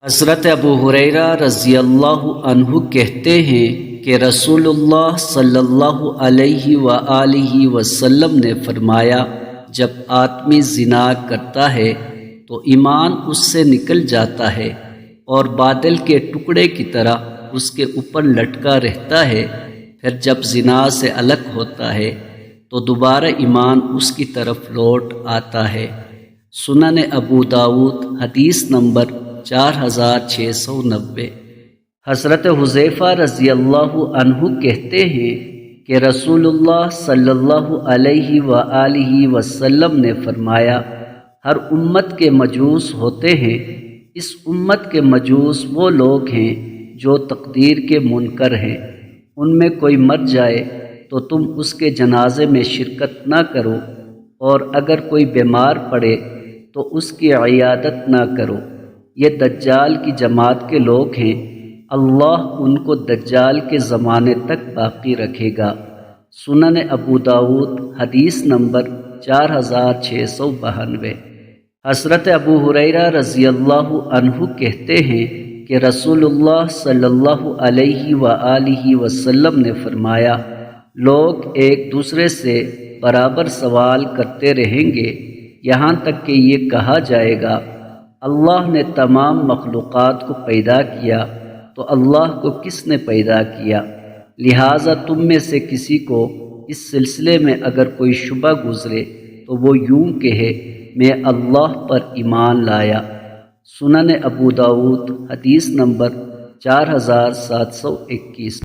حضرت ابو ہریرہ رضی اللہ عنہ کہتے ہیں کہ رسول اللہ صلی اللہ علیہ وآلہ وسلم نے فرمایا، جب آدمی زنا کرتا ہے تو ایمان اس سے نکل جاتا ہے اور بادل کے ٹکڑے کی طرح اس کے اوپر لٹکا رہتا ہے، پھر جب زنا سے الگ ہوتا ہے تو دوبارہ ایمان اس کی طرف لوٹ آتا ہے۔ سنن ابو داؤد حدیث نمبر 4690۔ حضرت حذیفہ رضی اللہ عنہ کہتے ہیں کہ رسول اللہ صلی اللہ علیہ وآلہ وسلم نے فرمایا، ہر امت کے مجوس ہوتے ہیں، اس امت کے مجوس وہ لوگ ہیں جو تقدیر کے منکر ہیں، ان میں کوئی مر جائے تو تم اس کے جنازے میں شرکت نہ کرو، اور اگر کوئی بیمار پڑے تو اس کی عیادت نہ کرو۔ یہ دجال کی جماعت کے لوگ ہیں، اللہ ان کو دجال کے زمانے تک باقی رکھے گا۔ سنن ابو داؤد حدیث نمبر 4692۔ حضرت ابو ہریرہ رضی اللہ عنہ کہتے ہیں کہ رسول اللہ صلی اللہ علیہ وآلہ وسلم نے فرمایا، لوگ ایک دوسرے سے برابر سوال کرتے رہیں گے یہاں تک کہ یہ کہا جائے گا، اللہ نے تمام مخلوقات کو پیدا کیا تو اللہ کو کس نے پیدا کیا؟ لہٰذا تم میں سے کسی کو اس سلسلے میں اگر کوئی شبہ گزرے تو وہ یوں کہے، میں اللہ پر ایمان لایا۔ سنن ابو داؤد حدیث نمبر 4721۔